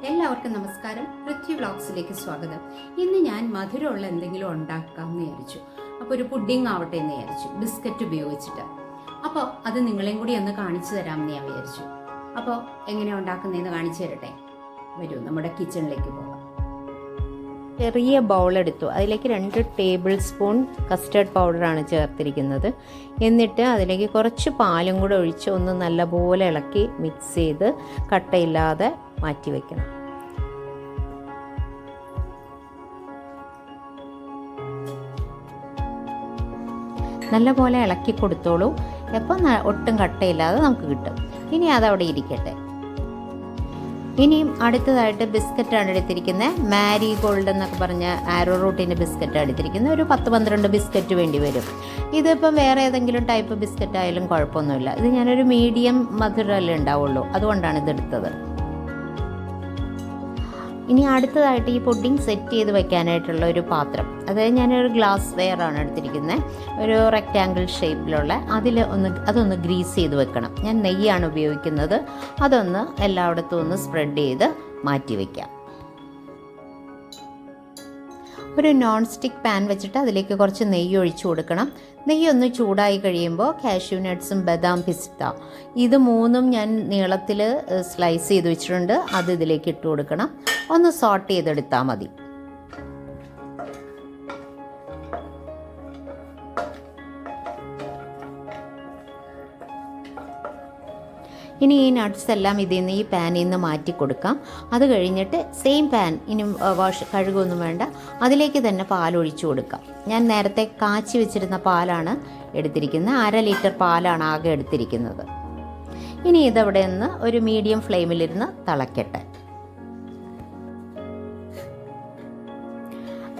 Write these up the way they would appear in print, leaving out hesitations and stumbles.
എല്ലാവർക്കും നമസ്കാരം. പൃഥ്വി വ്ളോഗ്സിലേക്ക് സ്വാഗതം. ഇന്ന് ഞാൻ മധുരമുള്ള എന്തെങ്കിലും ഉണ്ടാക്കാമെന്ന് വിചാരിച്ചു. അപ്പോൾ ഒരു പുഡിംഗ് ആവട്ടെ എന്ന് വിചാരിച്ചു, ബിസ്ക്കറ്റ് ഉപയോഗിച്ചിട്ട്. അപ്പോൾ അത് നിങ്ങളെയും കൂടി ഒന്ന് കാണിച്ചു തരാമെന്ന് ഞാൻ വിചാരിച്ചു. അപ്പോൾ എങ്ങനെയാണ് ഉണ്ടാക്കുന്നതെന്ന് കാണിച്ചു തരട്ടെ. വരൂ, നമ്മുടെ കിച്ചണിലേക്ക് പോകാം. ചെറിയ ബൗൾ എടുത്തു, അതിലേക്ക് 2 ടേബിൾ സ്പൂൺ കസ്റ്റർഡ് പൗഡറാണ് ചേർത്തിരിക്കുന്നത്. എന്നിട്ട് അതിലേക്ക് കുറച്ച് പാലും കൂടെ ഒഴിച്ച് ഒന്ന് നല്ലപോലെ ഇളക്കി മിക്സ് ചെയ്ത് കട്ടയില്ലാതെ മാറ്റി വയ്ക്കണം. നല്ലപോലെ ഇളക്കി കൊടുത്തോളൂ. എപ്പം ഒട്ടും കട്ടയില്ലാതെ നമുക്ക് കിട്ടും. ഇനി അതവിടെ ഇരിക്കട്ടെ. ഇനിയും അടുത്തതായിട്ട് ബിസ്ക്കറ്റാണ് എടുത്തിരിക്കുന്നത്. മാരി ഗോൾഡ് എന്നൊക്കെ പറഞ്ഞ ആരോ റൂട്ടിൻ്റെ ബിസ്ക്കറ്റ് എടുത്തിരിക്കുന്നത്. ഒരു 10-12 ബിസ്ക്കറ്റ് വേണ്ടി വരും. ഇതിപ്പം വേറെ ഏതെങ്കിലും ടൈപ്പ് ബിസ്ക്കറ്റ് ആയാലും കുഴപ്പമൊന്നുമില്ല. ഇത് ഞാനൊരു മീഡിയം മധുരമല്ലേ ഉണ്ടാവുള്ളൂ, അതുകൊണ്ടാണ് ഇതെടുത്തത്. ഇനി അടുത്തതായിട്ട് ഈ പുഡിംഗ് സെറ്റ് ചെയ്ത് വെക്കാനായിട്ടുള്ള ഒരു പാത്രം, അതായത് ഞാനൊരു ഗ്ലാസ് വെയറാണ് എടുത്തിരിക്കുന്നത്. ഒരു റെക്റ്റാങ്കിൾ ഷേപ്പിലുള്ള അതൊന്ന് ഗ്രീസ് ചെയ്ത് വെക്കണം. ഞാൻ നെയ്യാണ് ഉപയോഗിക്കുന്നത്. അതൊന്ന് എല്ലായിടത്തും ഒന്ന് സ്പ്രെഡ് ചെയ്ത് മാറ്റി വയ്ക്കാം. ഒരു നോൺ സ്റ്റിക്ക് പാൻ വെച്ചിട്ട് അതിലേക്ക് കുറച്ച് നെയ്യ് ഒഴിച്ചു കൊടുക്കണം. നെയ്യ് ഒന്ന് ചൂടായി കഴിയുമ്പോൾ കാഷ്യൂ നട്ട്സും ബദാം പിസ്ത ഇത് 3ഉം ഞാൻ നീളത്തിൽ സ്ലൈസ് ചെയ്ത് വെച്ചിട്ടുണ്ട്. അത് ഇതിലേക്ക് ഇട്ട് കൊടുക്കണം. ഒന്ന് സോട്ട് ചെയ്തെടുത്താൽ മതി. ഇനി ഈ നട്ട്സ് എല്ലാം ഇതിൽ നിന്ന് ഈ പാനിൽ നിന്ന് മാറ്റി കൊടുക്കാം. അത് കഴിഞ്ഞിട്ട് സെയിം പാൻ, ഇനി കഴുകൊന്നും വേണ്ട, അതിലേക്ക് തന്നെ പാലൊഴിച്ചു കൊടുക്കാം. ഞാൻ നേരത്തെ കാച്ചി വെച്ചിരുന്ന പാലാണ് എടുത്തിരിക്കുന്നത്. 1/2 ലിറ്റർ പാലാണ് ആകെ എടുത്തിരിക്കുന്നത്. ഇനി ഇതവിടെ നിന്ന് ഒരു മീഡിയം ഫ്ലെയിമിലിരുന്ന് തിളക്കട്ടെ.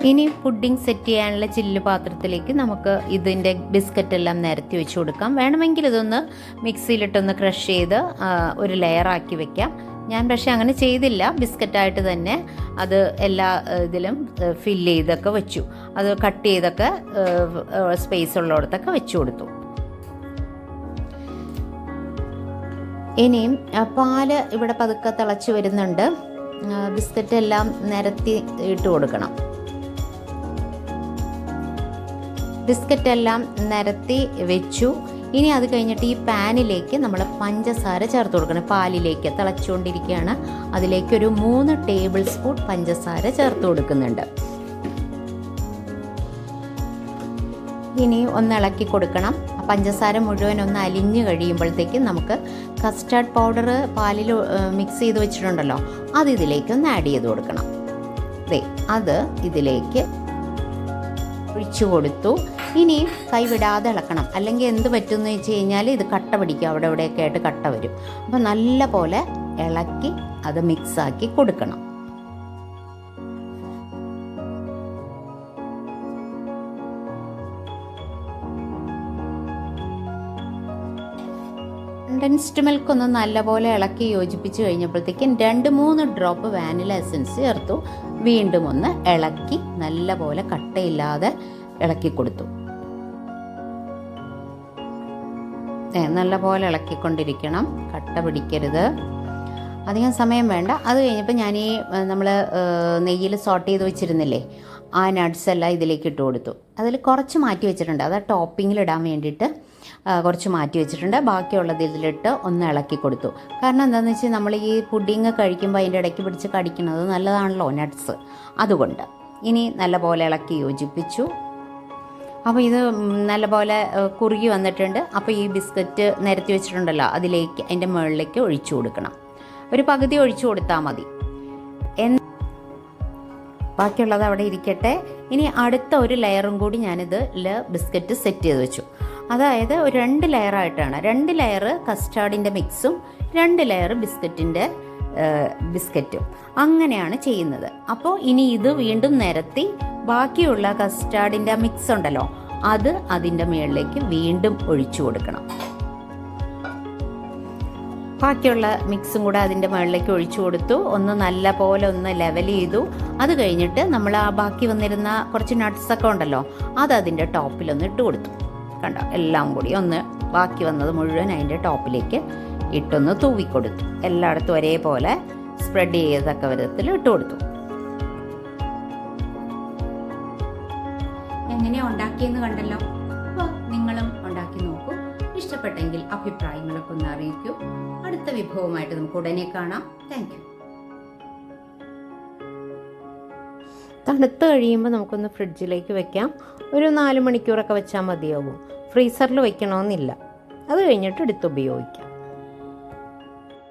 ഇനി പുഡിംഗ് സെറ്റ് ചെയ്യാനുള്ള ചില്ല് പാത്രത്തിലേക്ക് നമുക്ക് ഇതിൻ്റെ ബിസ്ക്കറ്റെല്ലാം നിരത്തി വെച്ച് കൊടുക്കാം. വേണമെങ്കിൽ ഇതൊന്ന് മിക്സിയിലിട്ടൊന്ന് ക്രഷ് ചെയ്ത് ഒരു ലെയറാക്കി വെക്കാം. ഞാൻ പക്ഷേ അങ്ങനെ ചെയ്തില്ല. ബിസ്ക്കറ്റായിട്ട് തന്നെ അത് എല്ലാ ഇതിലും ഫില്ല് ചെയ്തൊക്കെ വെച്ചു. അത് കട്ട് ചെയ്തൊക്കെ സ്പേസ് ഉള്ളിടത്തൊക്കെ വെച്ചു കൊടുത്തു. ഇനിയും പാല് ഇവിടെ പതുക്കെ തിളച്ച് വരുന്നുണ്ട്. ബിസ്ക്കറ്റ് എല്ലാം നിരത്തി ഇട്ട് കൊടുക്കണം. ബിസ്ക്കറ്റ് എല്ലാം നിരത്തി വെച്ചു. ഇനി അത് കഴിഞ്ഞിട്ട് ഈ പാനിലേക്ക് നമ്മൾ പഞ്ചസാര ചേർത്ത് കൊടുക്കണം. പാലിലേക്ക് തിളച്ചുകൊണ്ടിരിക്കുകയാണ്. അതിലേക്ക് ഒരു 3 ടേബിൾ സ്പൂൺ പഞ്ചസാര ചേർത്ത് കൊടുക്കുന്നുണ്ട്. ഇനി ഒന്ന് ഇളക്കി കൊടുക്കണം. പഞ്ചസാര മുഴുവൻ ഒന്ന് അലിഞ്ഞ് കഴിയുമ്പോഴത്തേക്കും നമുക്ക് കസ്റ്റാർഡ് പൗഡർ പാലിൽ മിക്സ് ചെയ്ത് വെച്ചിട്ടുണ്ടല്ലോ, അത് ഇതിലേക്ക് ഒന്ന് ആഡ് ചെയ്ത് കൊടുക്കണം. അത് ഇതിലേക്ക് ഒഴിച്ചു കൊടുത്തു. ഇനി കൈവിടാതെ ഇളക്കണം, അല്ലെങ്കിൽ എന്ത് പറ്റുമെന്ന് വെച്ച് കഴിഞ്ഞാൽ ഇത് കട്ട പിടിക്കും. അവിടെ ഇവിടെയൊക്കെ ആയിട്ട് കട്ട വരും. അപ്പോൾ നല്ല പോലെ ഇളക്കി അത് മിക്സാക്കി കൊടുക്കണം. കണ്ടൻസ്ഡ് മിൽക്ക് ഒന്ന് നല്ലപോലെ ഇളക്കി യോജിപ്പിച്ച് കഴിഞ്ഞപ്പോഴത്തേക്കും 2-3 ഡ്രോപ്പ് വാനില എസൻസ് ചേർത്തു. വീണ്ടും ഒന്ന് ഇളക്കി നല്ലപോലെ കട്ടയില്ലാതെ ഇളക്കി കൊടുത്തു. നല്ലപോലെ ഇളക്കിക്കൊണ്ടിരിക്കണം, കട്ട പിടിക്കരുത്. അധികം സമയം വേണ്ട. അത് കഴിഞ്ഞപ്പോൾ ഞാൻ നമ്മൾ നെയ്യിൽ സോട്ട് ചെയ്ത് വെച്ചിരുന്നില്ലേ, ആ നട്ട്സ് എല്ലാം ഇതിലേക്ക് ഇട്ട് കൊടുത്തു. അതിൽ കുറച്ച് മാറ്റി വെച്ചിട്ടുണ്ട്. അത് ടോപ്പിങ്ങിലിടാൻ വേണ്ടിയിട്ട് കുറച്ച് മാറ്റി വെച്ചിട്ടുണ്ട്. ബാക്കിയുള്ളത് ഇതിലിട്ട് ഒന്ന് ഇളക്കി കൊടുത്തു. കാരണം എന്താണെന്ന് വെച്ചാൽ നമ്മൾ ഈ പുഡിങ് കഴിക്കുമ്പോൾ അതിൻ്റെ ഇടയ്ക്ക് പിടിച്ച് കടിക്കുന്നത് നല്ലതാണല്ലോ നട്ട്സ്, അതുകൊണ്ട്. ഇനി നല്ലപോലെ ഇളക്കി യോജിപ്പിച്ചു. അപ്പോൾ ഇത് നല്ലപോലെ കുറുകി വന്നിട്ടുണ്ട്. അപ്പോൾ ഈ ബിസ്ക്കറ്റ് നിരത്തി വെച്ചിട്ടുണ്ടല്ലോ, അതിലേക്ക് അതിൻ്റെ മുകളിലേക്ക് ഒഴിച്ചു കൊടുക്കണം. ഒരു പകുതി ഒഴിച്ചു കൊടുത്താൽ മതി. ബാക്കിയുള്ളത് അവിടെ ഇരിക്കട്ടെ. ഇനി അടുത്ത ഒരു ലെയറും കൂടി ഞാനിതിൽ ബിസ്ക്കറ്റ് സെറ്റ് ചെയ്ത് വെച്ചു. അതായത് ഒരു 2 ലെയറായിട്ടാണ്. 2 ലെയർ കസ്റ്റാർഡിൻ്റെ മിക്സും 2 ലെയർ ബിസ്ക്കറ്റും അങ്ങനെയാണ് ചെയ്യുന്നത്. അപ്പോൾ ഇനി ഇത് വീണ്ടും നിരത്തി ബാക്കിയുള്ള കസ്റ്റാർഡിൻ്റെ മിക്സ് ഉണ്ടല്ലോ, അത് അതിൻ്റെ മുകളിലേക്ക് വീണ്ടും ഒഴിച്ചു കൊടുക്കണം. ബാക്കിയുള്ള മിക്സും കൂടെ അതിൻ്റെ മുകളിലേക്ക് ഒഴിച്ചു കൊടുത്തു. ഒന്ന് നല്ല പോലെ ഒന്ന് ലെവൽ ചെയ്തു. അത് കഴിഞ്ഞിട്ട് നമ്മൾ ആ ബാക്കി വന്നിരുന്ന കുറച്ച് നട്ട്സൊക്കെ ഉണ്ടല്ലോ, അത് അതിൻ്റെ ടോപ്പിലൊന്ന് ഇട്ട് കൊടുത്തു. കണ്ടോ, എല്ലാം കൂടി ഒന്ന് ബാക്കി വന്നത് മുഴുവൻ അതിൻ്റെ ടോപ്പിലേക്ക് ഇട്ടൊന്ന് തൂവിക്കൊടുത്തു. എല്ലായിടത്തും ഒരേപോലെ സ്പ്രെഡ് ചെയ്തക്ക വിധത്തിൽ ഇട്ട് കൊടുത്തു. എങ്ങനെയാ ഉണ്ടാക്കിയെന്ന് കണ്ടല്ലോ. അപ്പോൾ നിങ്ങളും ഉണ്ടാക്കി നോക്കൂ. ഇഷ്ടപ്പെട്ടെങ്കിൽ അഭിപ്രായങ്ങളൊക്കെ ഒന്ന് അറിയിക്കൂ. അടുത്ത വിഭവമായിട്ട് നമുക്ക് ഉടനെ കാണാം. Thank you. തണുത്ത് കഴിയുമ്പോൾ നമുക്കൊന്ന് ഫ്രിഡ്ജിലേക്ക് വെക്കാം. ഒരു 4 മണിക്കൂറൊക്കെ വെച്ചാൽ മതിയാവും. ഫ്രീസറിൽ വെക്കണമെന്നില്ല. അത് കഴിഞ്ഞിട്ട് എടുത്ത് ഉപയോഗിക്കാം.